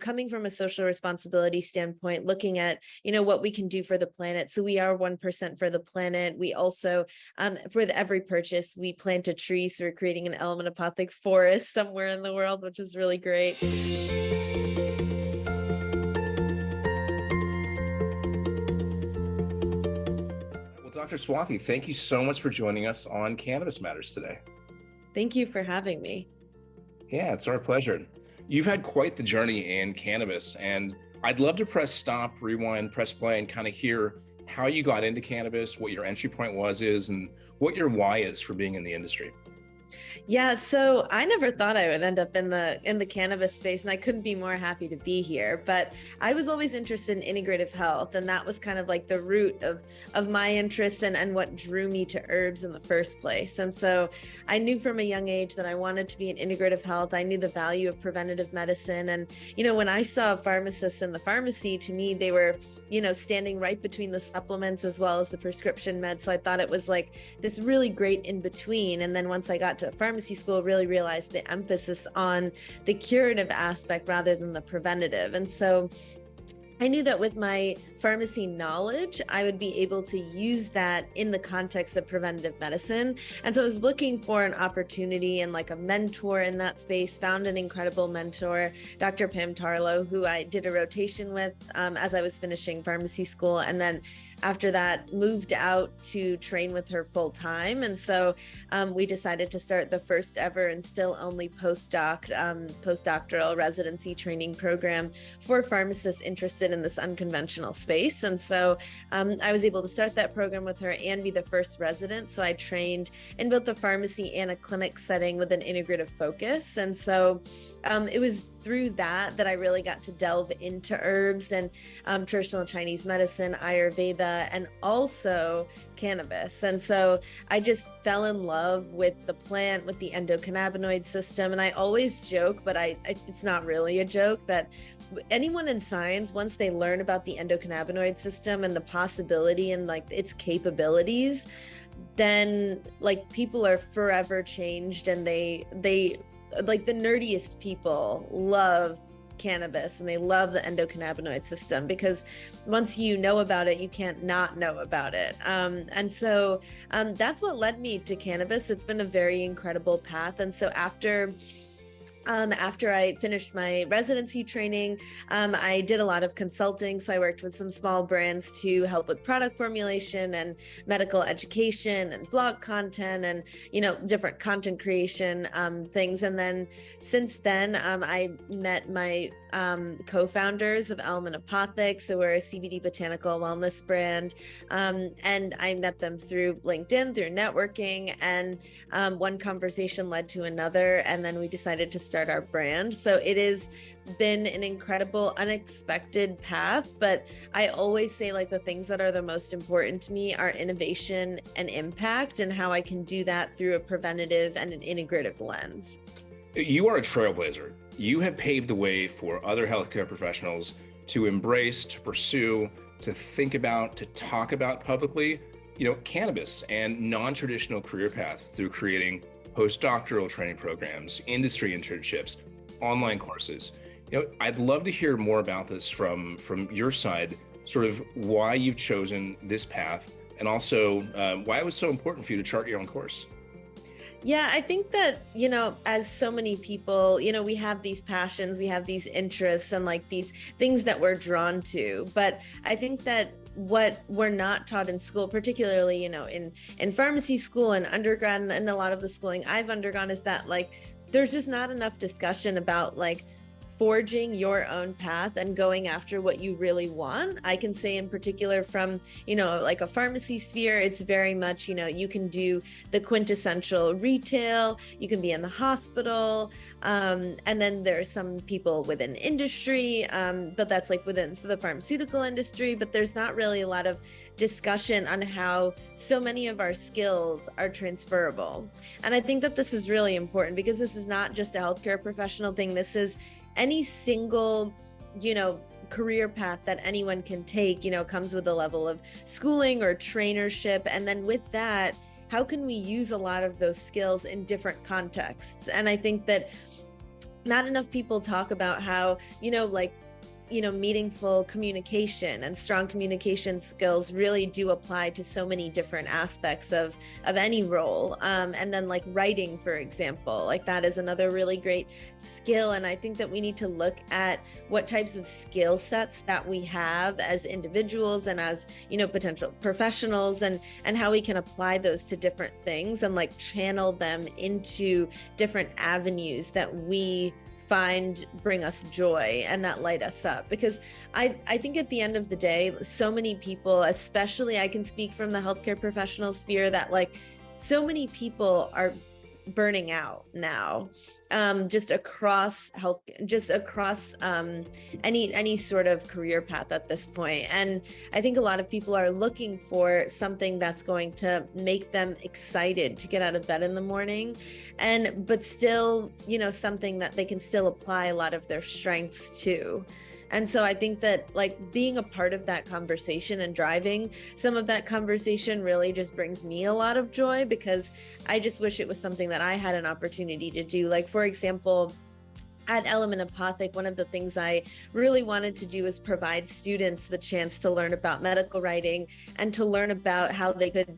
coming from a social responsibility standpoint, looking at, what we can do for the planet. So we are 1% for the planet. We also, for every purchase, we plant a tree. So we're creating an Element Apothec forest somewhere in the world, which is really great. Dr. Swathi, thank you so much for joining us on Cannabis Matters today. Thank you for having me. Yeah, it's our pleasure. You've had quite the journey in cannabis, and I'd love to press stop, rewind, press play, and kind of hear how you got into cannabis, what your entry point is, and what your why is for being in the industry. Yeah, so I never thought I would end up in the cannabis space, and I couldn't be more happy to be here. But I was always interested in integrative health, and that was kind of like the root of my interests and what drew me to herbs in the first place. And so I knew from a young age that I wanted to be in integrative health. I knew the value of preventative medicine. And, when I saw pharmacists in the pharmacy, to me, they were, standing right between the supplements as well as the prescription meds. So I thought it was like this really great in between. And then once I got to pharmacy school, really realized the emphasis on the curative aspect rather than the preventative. And so I knew that with my pharmacy knowledge, I would be able to use that in the context of preventative medicine. And so I was looking for an opportunity and like a mentor in that space, found an incredible mentor, Dr. Pam Tarlow, who I did a rotation with as I was finishing pharmacy school. And then after that, moved out to train with her full time. And so we decided to start the first ever and still only postdoctoral residency training program for pharmacists interested in this unconventional space. And so I was able to start that program with her and be the first resident. So I trained in both the pharmacy and a clinic setting with an integrative focus. And so it was through that I really got to delve into herbs and traditional Chinese medicine, Ayurveda, and also cannabis. And so I just fell in love with the plant, with the endocannabinoid system. And I always joke, but it's not really a joke, that anyone in science, once they learn about the endocannabinoid system and the possibility and like its capabilities, then like people are forever changed, and they like the nerdiest people love cannabis and they love the endocannabinoid system, because once you know about it, you can't not know about it. And so that's what led me to cannabis. It's been a very incredible path. And so after I finished my residency training, I did a lot of consulting. So I worked with some small brands to help with product formulation and medical education and blog content and, different content creation things. And then since then, I met my co-founders of Element Apothec. So we're a CBD botanical wellness brand. And I met them through LinkedIn, through networking, and one conversation led to another. And then we decided to start our brand. So it has been an incredible, unexpected path. But I always say like the things that are the most important to me are innovation and impact, and how I can do that through a preventative and an integrative lens. You are a trailblazer. You have paved the way for other healthcare professionals to embrace, to pursue, to think about, to talk about publicly, cannabis and non-traditional career paths through creating postdoctoral training programs, industry internships, online courses. I'd love to hear more about this from your side, sort of why you've chosen this path, and also why it was so important for you to chart your own course. Yeah, I think that, as so many people, we have these passions, we have these interests and like these things that we're drawn to. But I think that what we're not taught in school, particularly, in pharmacy school and undergrad and a lot of the schooling I've undergone, is that like, there's just not enough discussion about like forging your own path and going after what you really want. I can say in particular from, like a pharmacy sphere, it's very much, you can do the quintessential retail, you can be in the hospital, and then there are some people within industry, but that's like within the pharmaceutical industry, but there's not really a lot of discussion on how so many of our skills are transferable. And I think that this is really important, because this is not just a healthcare professional thing. This is any single, career path that anyone can take, comes with a level of schooling or trainership. And then with that, how can we use a lot of those skills in different contexts? And I think that not enough people talk about how, meaningful communication and strong communication skills really do apply to so many different aspects of any role. And then like writing, for example, like that is another really great skill. And I think that we need to look at what types of skill sets that we have as individuals and as, potential professionals, and how we can apply those to different things and like channel them into different avenues that we find bring us joy and that light us up. Because I think at the end of the day, so many people, especially I can speak from the healthcare professional sphere, that like so many people are burning out now, just across health, just across any sort of career path at this point. And I think a lot of people are looking for something that's going to make them excited to get out of bed in the morning, but still, something that they can still apply a lot of their strengths to. And so I think that like being a part of that conversation and driving some of that conversation really just brings me a lot of joy, because I just wish it was something that I had an opportunity to do. Like, for example, at Element Apothec, one of the things I really wanted to do is provide students the chance to learn about medical writing and to learn about how they could,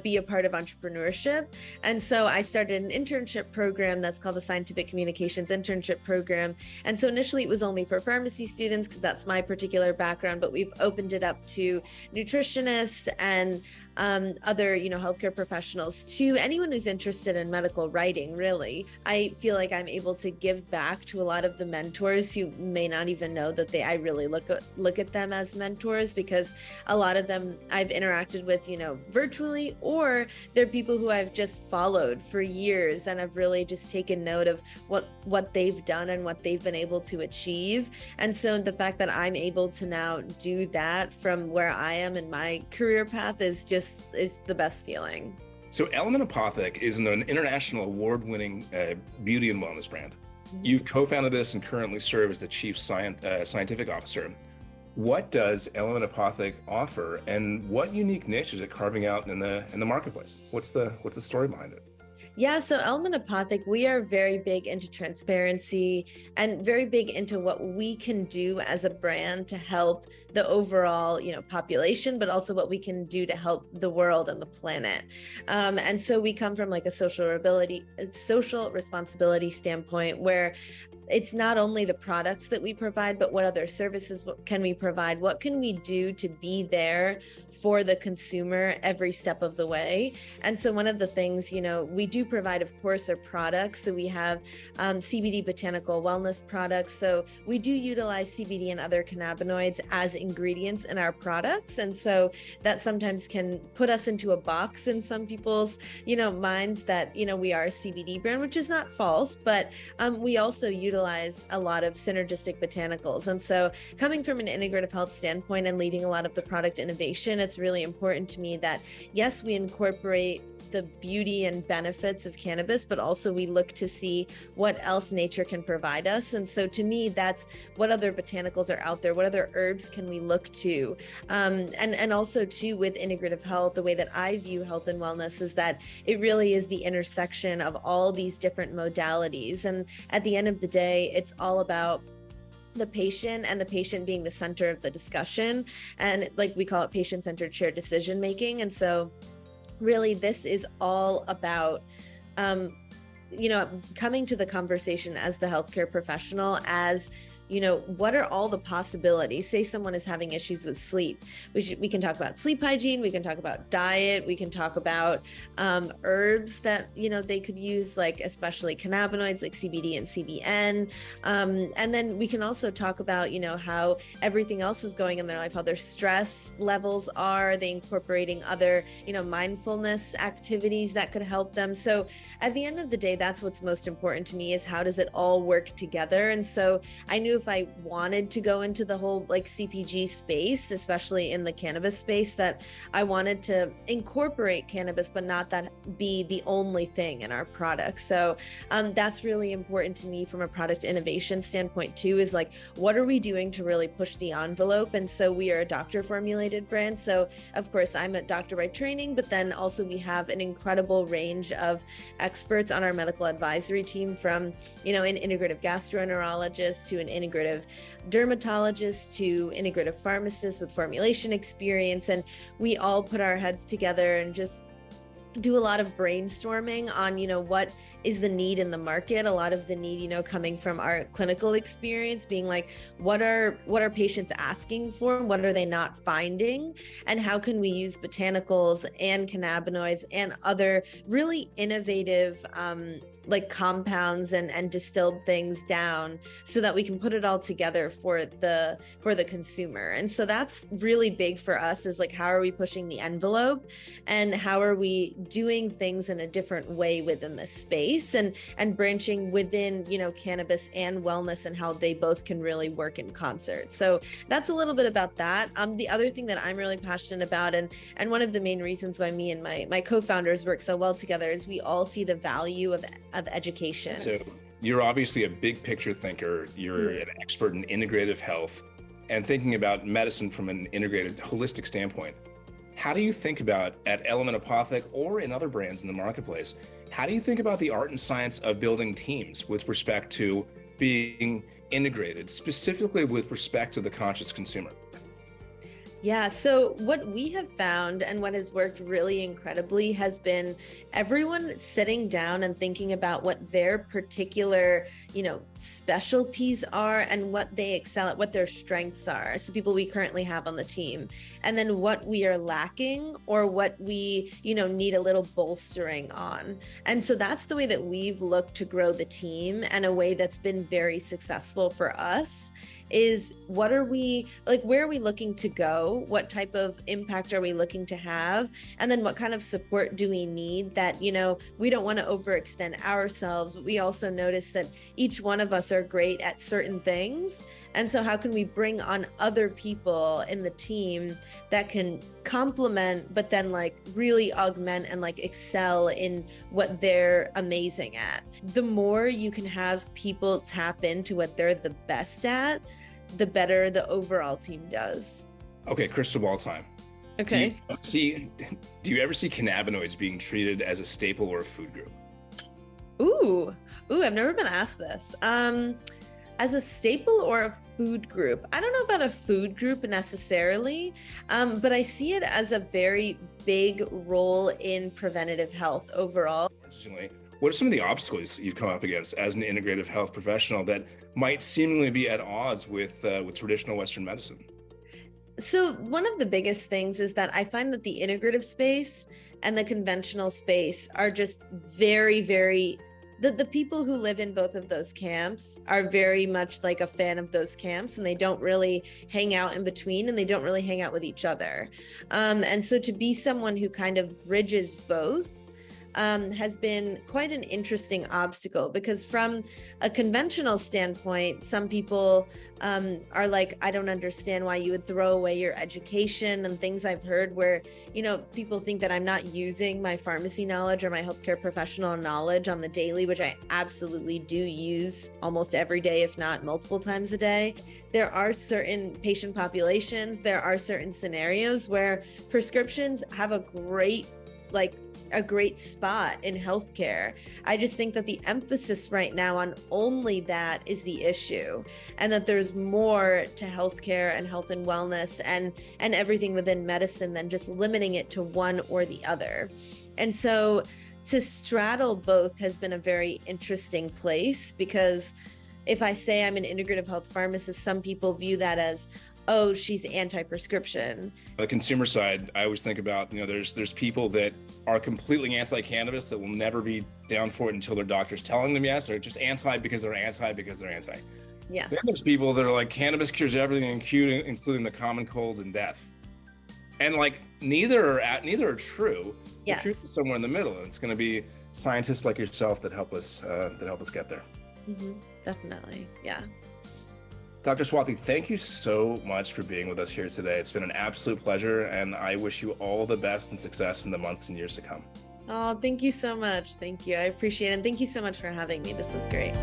be a part of entrepreneurship. And so I started an internship program that's called the Scientific Communications Internship Program. And so initially it was only for pharmacy students because that's my particular background, but we've opened it up to nutritionists and other, healthcare professionals, to anyone who's interested in medical writing. Really, I feel like I'm able to give back to a lot of the mentors who may not even know that I really look at them as mentors, because a lot of them I've interacted with, virtually, or they're people who I've just followed for years and have really just taken note of what they've done and what they've been able to achieve. And so the fact that I'm able to now do that from where I am in my career path is the best feeling. So Element Apothec is an international award-winning beauty and wellness brand. You've co-founded this and currently serve as the chief scientific officer. What does Element Apothec offer, and what unique niche is it carving out in the marketplace? What's the story behind it? Yeah, so Element Apothec, we are very big into transparency and very big into what we can do as a brand to help the overall, population, but also what we can do to help the world and the planet. And so we come from like a social responsibility standpoint, where it's not only the products that we provide, but what other services can we provide? What can we do to be there for the consumer every step of the way? And so one of the things, we do provide, of course, are products. So we have CBD botanical wellness products. So we do utilize CBD and other cannabinoids as ingredients in our products. And so that sometimes can put us into a box in some people's, minds that, we are a CBD brand, which is not false, but we also utilize a lot of synergistic botanicals. And so coming from an integrative health standpoint and leading a lot of the product innovation, it's really important to me that, yes, we incorporate the beauty and benefits of cannabis, but also we look to see what else nature can provide us. And so to me, that's what other botanicals are out there, what other herbs can we look to? And also too, with integrative health, the way that I view health and wellness is that it really is the intersection of all these different modalities. And at the end of the day, it's all about the patient, and the patient being the center of the discussion. And like we call it patient-centered shared decision making. And so really, this is all about, coming to the conversation as the healthcare professional, as what are all the possibilities? Say someone is having issues with sleep. We can talk about sleep hygiene. We can talk about diet. We can talk about herbs that, they could use, like especially cannabinoids like CBD and CBN. And then we can also talk about, how everything else is going in their life, how their stress levels are they incorporating other, mindfulness activities that could help them. So at the end of the day, that's what's most important to me, is how does it all work together? And so I knew knew if I wanted to go into the whole like CPG space, especially in the cannabis space, that I wanted to incorporate cannabis, but not that be the only thing in our product. So that's really important to me from a product innovation standpoint too, is like, what are we doing to really push the envelope? And so we are a doctor formulated brand. So of course I'm a doctor by training, but then also we have an incredible range of experts on our medical advisory team, from, you know, an integrative gastroenterologist to an integrative dermatologist to integrative pharmacist with formulation experience. And we all put our heads together and just do a lot of brainstorming on, you know, what is the need in the market. A lot of the need, you know, coming from our clinical experience, being like, what are patients asking for? What are they not finding? And how can we use botanicals and cannabinoids and other really innovative like compounds and distilled things down so that we can put it all together for the consumer. And so that's really big for us, is like, how are we pushing the envelope and how are we doing things in a different way within this space, and branching within, you know, cannabis and wellness and how they both can really work in concert. So that's a little bit about that. The other thing that I'm really passionate about, and one of the main reasons why me and my co-founders work so well together, is we all see the value of education. So you're obviously a big picture thinker. You're an expert in integrative health and thinking about medicine from an integrated, holistic standpoint. How do you think about, at Element Apothec or in other brands in the marketplace, how do you think about the art and science of building teams with respect to being integrated, specifically with respect to the conscious consumer? Yeah, so what we have found and what has worked really incredibly has been everyone sitting down and thinking about what their particular, you know, specialties are and what they excel at, what their strengths are. So people we currently have on the team, and then what we are lacking or what we, you know, need a little bolstering on. And so that's the way that we've looked to grow the team, and a way that's been very successful for us is, what are we, like, where are we looking to go? What type of impact are we looking to have? And then what kind of support do we need that, you know, we don't want to overextend ourselves, but we also notice that each one of us are great at certain things. And so how can we bring on other people in the team that can complement, but then like really augment and like excel in what they're amazing at? The more you can have people tap into what they're the best at, the better the overall team does. Okay, crystal ball time. Okay. Do you ever see cannabinoids being treated as a staple or a food group? Ooh, I've never been asked this. As a staple or a food group? I don't know about a food group necessarily, but I see it as a very big role in preventative health overall. Interestingly, what are some of the obstacles you've come up against as an integrative health professional that might seemingly be at odds with traditional Western medicine? So one of the biggest things is that I find that the integrative space and the conventional space are just very, very, the people who live in both of those camps are very much like a fan of those camps, and they don't really hang out in between, and they don't really hang out with each other. And so to be someone who kind of bridges both has been quite an interesting obstacle, because from a conventional standpoint, some people are like, I don't understand why you would throw away your education, and things I've heard where, you know, people think that I'm not using my pharmacy knowledge or my healthcare professional knowledge on the daily, which I absolutely do use almost every day, if not multiple times a day. There are certain patient populations, there are certain scenarios where prescriptions have a great spot in healthcare. I just think that the emphasis right now on only that is the issue, and that there's more to healthcare and health and wellness and everything within medicine than just limiting it to one or the other. And so to straddle both has been a very interesting place, because if I say I'm an integrative health pharmacist, some people view that as, oh, she's anti-prescription. On the consumer side, I always think about, you know, there's people that are completely anti-cannabis that will never be down for it until their doctor's telling them yes, or just anti because they're anti because they're anti. Yeah. Then there's people that are like, cannabis cures everything, including the common cold and death. And like neither are true. Yes. The truth is somewhere in the middle, and it's going to be scientists like yourself that help us get there. Mm-hmm. Definitely. Yeah. Dr. Swathi, thank you so much for being with us here today. It's been an absolute pleasure, and I wish you all the best and success in the months and years to come. Oh, thank you so much. Thank you. I appreciate it. And thank you so much for having me. This was great.